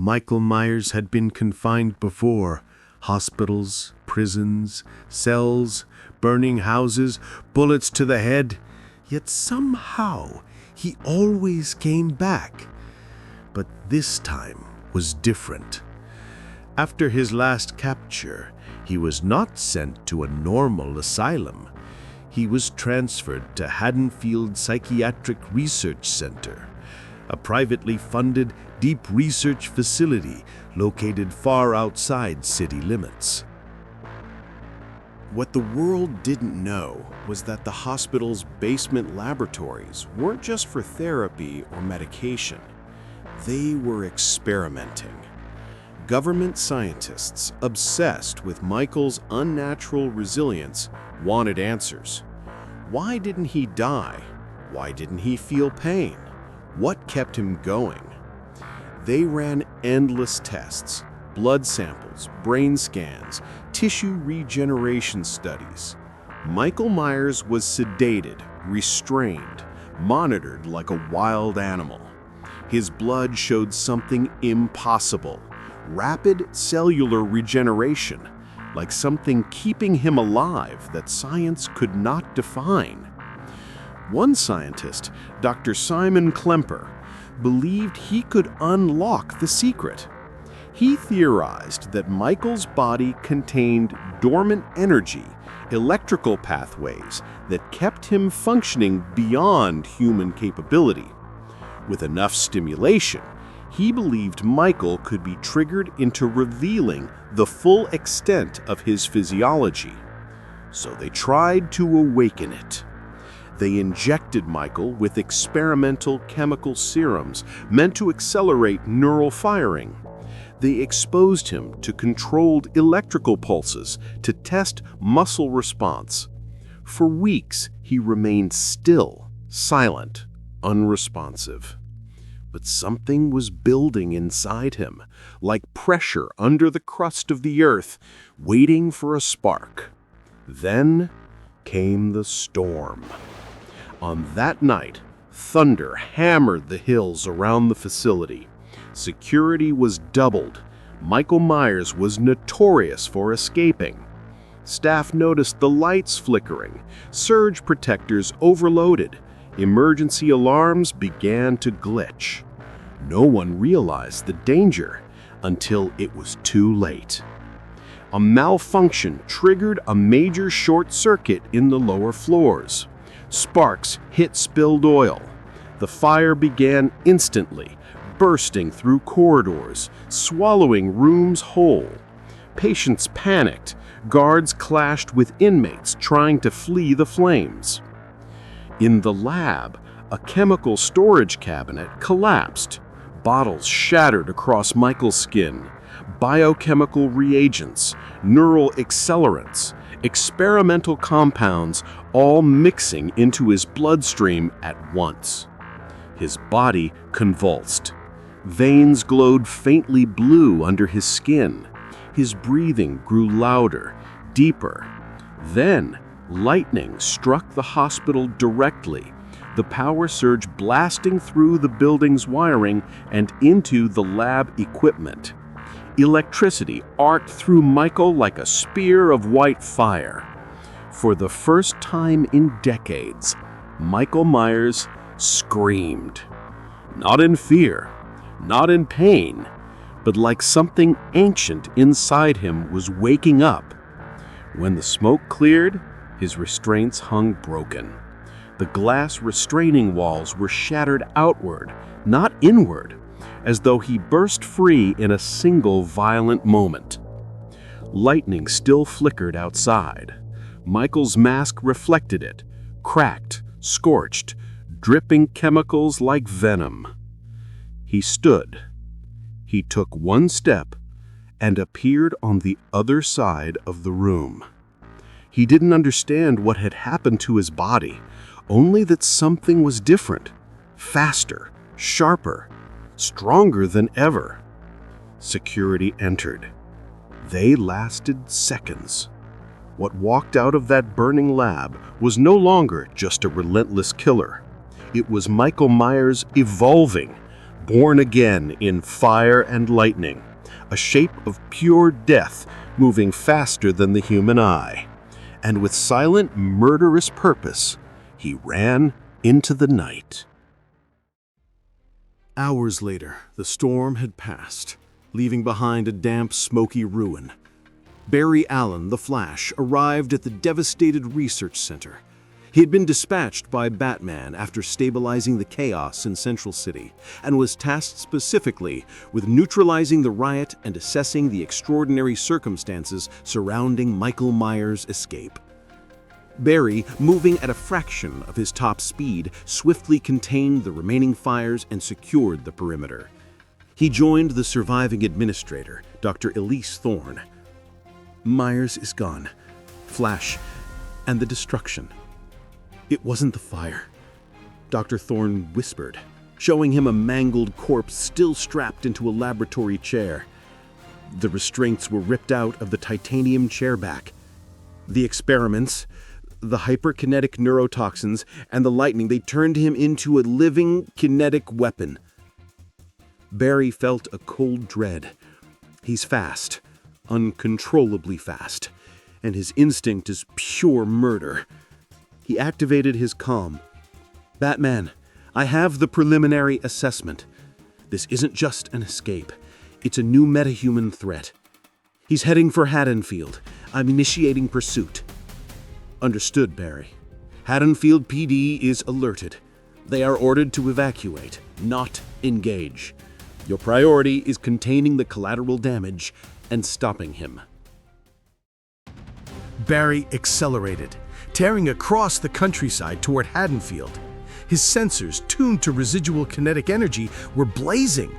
Michael Myers had been confined before. Hospitals, prisons, cells, burning houses, bullets to the head. Yet somehow he always came back. But this time was different. After his last capture, he was not sent to a normal asylum. He was transferred to Haddonfield Psychiatric Research Center, a privately funded deep research facility located far outside city limits. What the world didn't know was that the hospital's basement laboratories weren't just for therapy or medication. They were experimenting. Government scientists obsessed with Michael's unnatural resilience wanted answers. Why didn't he die? Why didn't he feel pain? What kept him going? They ran endless tests, blood samples, brain scans, tissue regeneration studies. Michael Myers was sedated, restrained, monitored like a wild animal. His blood showed something impossible: rapid cellular regeneration, like something keeping him alive that science could not define. One scientist, Dr. Simon Klemper, believed he could unlock the secret. He theorized that Michael's body contained dormant energy, electrical pathways that kept him functioning beyond human capability. With enough stimulation, he believed Michael could be triggered into revealing the full extent of his physiology. So they tried to awaken it. They injected Michael with experimental chemical serums meant to accelerate neural firing. They exposed him to controlled electrical pulses to test muscle response. For weeks, he remained still, silent, unresponsive. But something was building inside him, like pressure under the crust of the earth, waiting for a spark. Then came the storm. On that night, thunder hammered the hills around the facility. Security was doubled. Michael Myers was notorious for escaping. Staff noticed the lights flickering, surge protectors overloaded. Emergency alarms began to glitch. No one realized the danger until it was too late. A malfunction triggered a major short circuit in the lower floors. Sparks hit spilled oil. The fire began instantly, bursting through corridors, swallowing rooms whole. Patients panicked. Guards clashed with inmates trying to flee the flames. In the lab, a chemical storage cabinet collapsed. Bottles shattered across Michael's skin. Biochemical reagents, neural accelerants, experimental compounds all mixing into his bloodstream at once. His body convulsed. Veins glowed faintly blue under his skin. His breathing grew louder, deeper. Then, lightning struck the hospital directly, the power surge blasting through the building's wiring and into the lab equipment. Electricity arced through Michael like a spear of white fire. For the first time in decades, Michael Myers screamed. Not in fear, not in pain, but like something ancient inside him was waking up. When the smoke cleared, his restraints hung broken. The glass restraining walls were shattered outward, not inward, as though he burst free in a single violent moment. Lightning still flickered outside. Michael's mask reflected it, cracked, scorched, dripping chemicals like venom. He stood. He took one step and appeared on the other side of the room. He didn't understand what had happened to his body, only that something was different, faster, sharper, stronger than ever. Security entered. They lasted seconds. What walked out of that burning lab was no longer just a relentless killer. It was Michael Myers evolving, born again in fire and lightning, a shape of pure death moving faster than the human eye. And with silent, murderous purpose, he ran into the night. Hours later, the storm had passed, leaving behind a damp, smoky ruin. Barry Allen, the Flash, arrived at the devastated research center. He had been dispatched by Batman after stabilizing the chaos in Central City, and was tasked specifically with neutralizing the riot and assessing the extraordinary circumstances surrounding Michael Myers' escape. Barry, moving at a fraction of his top speed, swiftly contained the remaining fires and secured the perimeter. He joined the surviving administrator, Dr. Elise Thorne. Myers is gone. Flash, and the destruction. It wasn't the fire, Dr. Thorne whispered, showing him a mangled corpse still strapped into a laboratory chair. The restraints were ripped out of the titanium chairback. The experiments, the hyperkinetic neurotoxins, and the lightning, they turned him into a living kinetic weapon. Barry felt a cold dread. He's fast, uncontrollably fast, and his instinct is pure murder. He activated his comm. Batman, I have the preliminary assessment. This isn't just an escape. It's a new metahuman threat. He's heading for Haddonfield. I'm initiating pursuit. Understood, Barry. Haddonfield PD is alerted. They are ordered to evacuate, not engage. Your priority is containing the collateral damage and stopping him. Barry accelerated, tearing across the countryside toward Haddonfield. His sensors, tuned to residual kinetic energy, were blazing.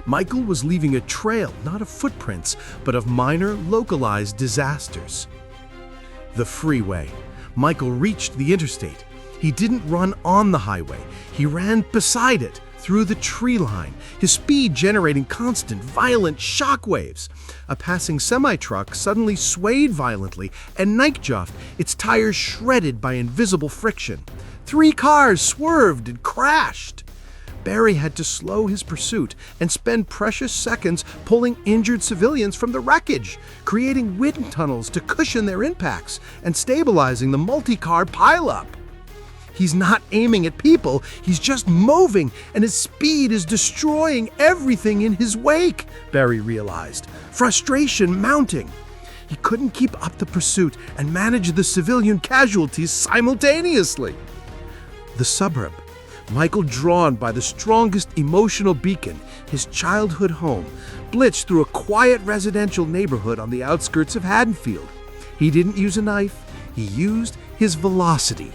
Michael was leaving a trail, not of footprints, but of minor, localized disasters. The freeway. Michael reached the interstate. He didn't run on the highway. He ran beside it, through the tree line, his speed generating constant, violent shockwaves. A passing semi-truck suddenly swayed violently and knife-joffed, its tires shredded by invisible friction. 3 cars swerved and crashed. Barry had to slow his pursuit and spend precious seconds pulling injured civilians from the wreckage, creating wind tunnels to cushion their impacts and stabilizing the multi-car pileup. He's not aiming at people, he's just moving, and his speed is destroying everything in his wake, Barry realized, frustration mounting. He couldn't keep up the pursuit and manage the civilian casualties simultaneously. The suburb. Michael, drawn by the strongest emotional beacon, his childhood home, blitzed through a quiet residential neighborhood on the outskirts of Haddonfield. He didn't use a knife, he used his velocity.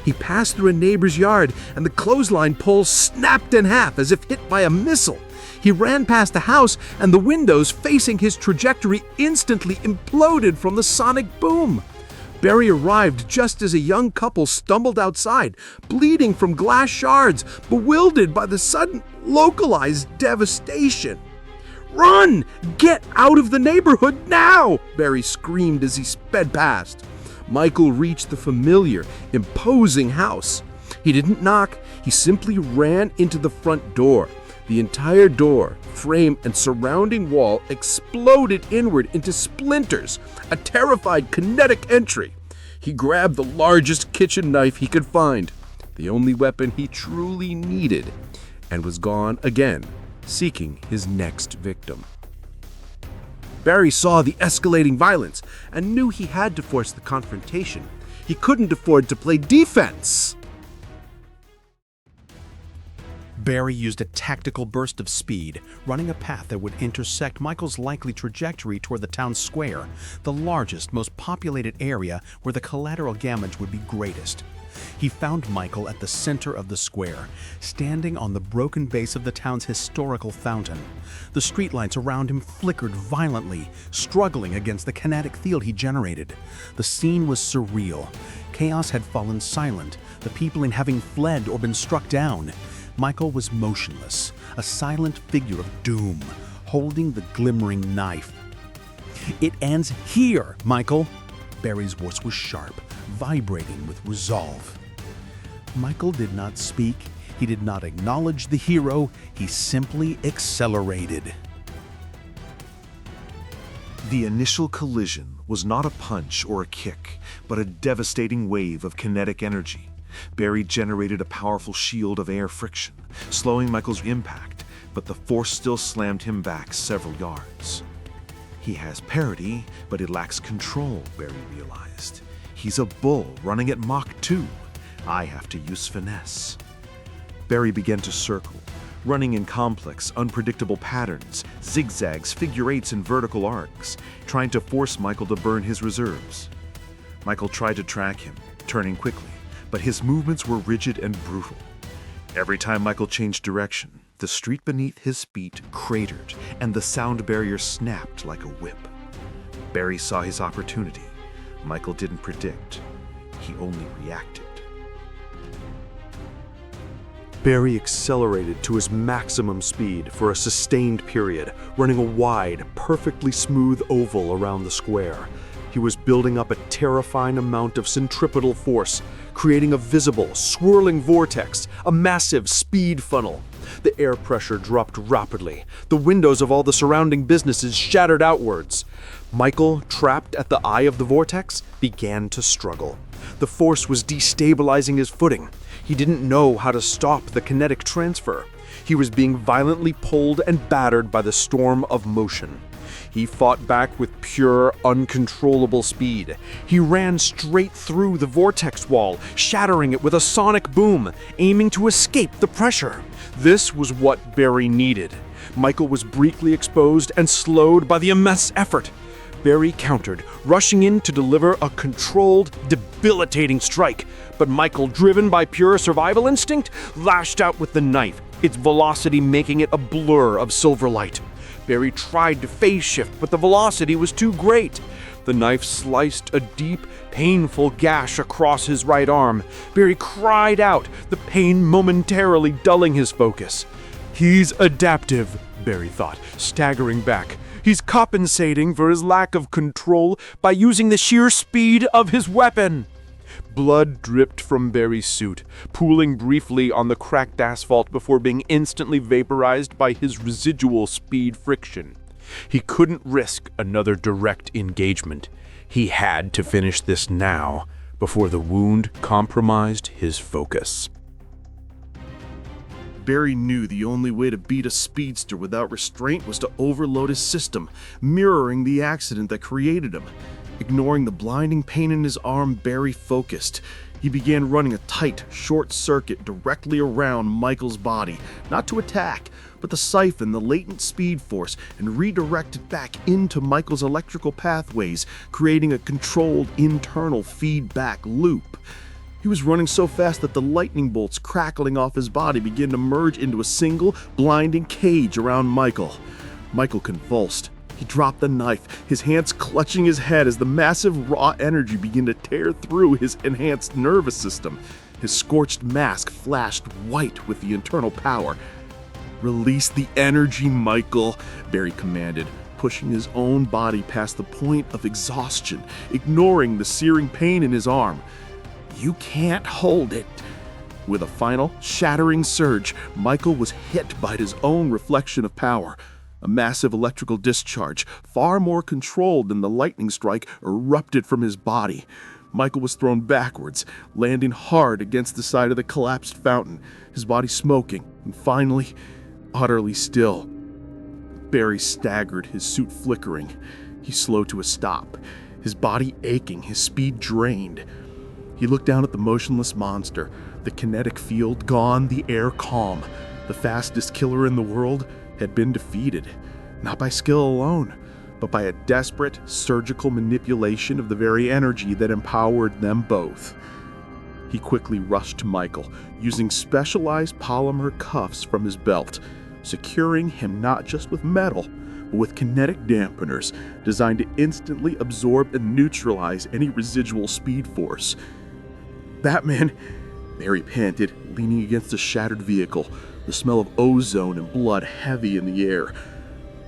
He passed through a neighbor's yard, and the clothesline pole snapped in half as if hit by a missile. He ran past a house, and the windows facing his trajectory instantly imploded from the sonic boom. Barry arrived just as a young couple stumbled outside, bleeding from glass shards, bewildered by the sudden, localized devastation. "Run! Get out of the neighborhood now!" Barry screamed as he sped past. Michael reached the familiar, imposing house. He didn't knock, he simply ran into the front door. The entire door, frame, and surrounding wall exploded inward into splinters, a terrified kinetic entry. He grabbed the largest kitchen knife he could find, the only weapon he truly needed, and was gone again, seeking his next victim. Barry saw the escalating violence and knew he had to force the confrontation. He couldn't afford to play defense. Barry used a tactical burst of speed, running a path that would intersect Michael's likely trajectory toward the town square, the largest, most populated area where the collateral damage would be greatest. He found Michael at the center of the square, standing on the broken base of the town's historical fountain. The streetlights around him flickered violently, struggling against the kinetic field he generated. The scene was surreal. Chaos had fallen silent, the people in having fled or been struck down. Michael was motionless, a silent figure of doom, holding the glimmering knife. "It ends here, Michael!" Barry's voice was sharp, vibrating with resolve. Michael did not speak. He did not acknowledge the hero, he simply accelerated. The initial collision was not a punch or a kick, but a devastating wave of kinetic energy. Barry generated a powerful shield of air friction, slowing Michael's impact, but the force still slammed him back several yards. He has parity, but he lacks control, Barry realized. He's a bull running at Mach 2. I have to use finesse. Barry began to circle, running in complex, unpredictable patterns, zigzags, figure eights, and vertical arcs, trying to force Michael to burn his reserves. Michael tried to track him, turning quickly, but his movements were rigid and brutal. Every time Michael changed direction, the street beneath his feet cratered, and the sound barrier snapped like a whip. Barry saw his opportunity. Michael didn't predict. He only reacted. Barry accelerated to his maximum speed for a sustained period, running a wide, perfectly smooth oval around the square. He was building up a terrifying amount of centripetal force, creating a visible, swirling vortex, a massive speed funnel. The air pressure dropped rapidly. The windows of all the surrounding businesses shattered outwards. Michael, trapped at the eye of the vortex, began to struggle. The force was destabilizing his footing. He didn't know how to stop the kinetic transfer. He was being violently pulled and battered by the storm of motion. He fought back with pure, uncontrollable speed. He ran straight through the vortex wall, shattering it with a sonic boom, aiming to escape the pressure. This was what Barry needed. Michael was briefly exposed and slowed by the immense effort. Barry countered, rushing in to deliver a controlled, debilitating strike. But Michael, driven by pure survival instinct, lashed out with the knife, its velocity making it a blur of silver light. Barry tried to phase shift, but the velocity was too great. The knife sliced a deep, painful gash across his right arm. Barry cried out, the pain momentarily dulling his focus. He's adaptive, Barry thought, staggering back. He's compensating for his lack of control by using the sheer speed of his weapon. Blood dripped from Barry's suit, pooling briefly on the cracked asphalt before being instantly vaporized by his residual speed friction. He couldn't risk another direct engagement. He had to finish this now, before the wound compromised his focus. Barry knew the only way to beat a speedster without restraint was to overload his system, mirroring the accident that created him. Ignoring the blinding pain in his arm, Barry focused. He began running a tight, short circuit directly around Michael's body, not to attack, but to siphon the latent speed force and redirect it back into Michael's electrical pathways, creating a controlled internal feedback loop. He was running so fast that the lightning bolts crackling off his body began to merge into a single, blinding cage around Michael. Michael convulsed. He dropped the knife, his hands clutching his head as the massive raw energy began to tear through his enhanced nervous system. His scorched mask flashed white with the internal power. "Release the energy, Michael," Barry commanded, pushing his own body past the point of exhaustion, ignoring the searing pain in his arm. "You can't hold it." With a final, shattering surge, Michael was hit by his own reflection of power. A massive electrical discharge, far more controlled than the lightning strike, erupted from his body. Michael was thrown backwards, landing hard against the side of the collapsed fountain, his body smoking, and finally, utterly still. Barry staggered, his suit flickering. He slowed to a stop, his body aching, his speed drained. He looked down at the motionless monster, the kinetic field gone, the air calm. The fastest killer in the world had been defeated, not by skill alone, but by a desperate, surgical manipulation of the very energy that empowered them both. He quickly rushed to Michael, using specialized polymer cuffs from his belt, securing him not just with metal, but with kinetic dampeners designed to instantly absorb and neutralize any residual speed force. "Batman," Barry panted, leaning against a shattered vehicle, the smell of ozone and blood heavy in the air.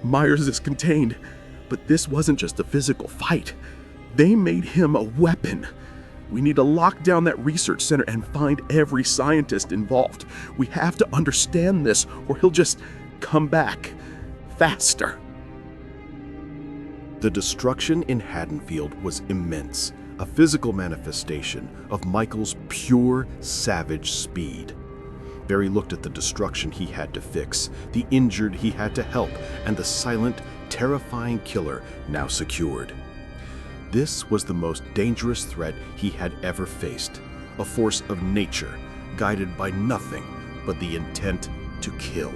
"Myers is contained, but this wasn't just a physical fight. They made him a weapon." We need to lock down that research center and find every scientist involved. We have to understand this, or he'll just come back faster. The destruction in Haddonfield was immense, a physical manifestation of Michael's pure, savage speed. Barry looked at the destruction he had to fix, the injured he had to help, and the silent, terrifying killer now secured. This was the most dangerous threat he had ever faced, a force of nature, guided by nothing but the intent to kill.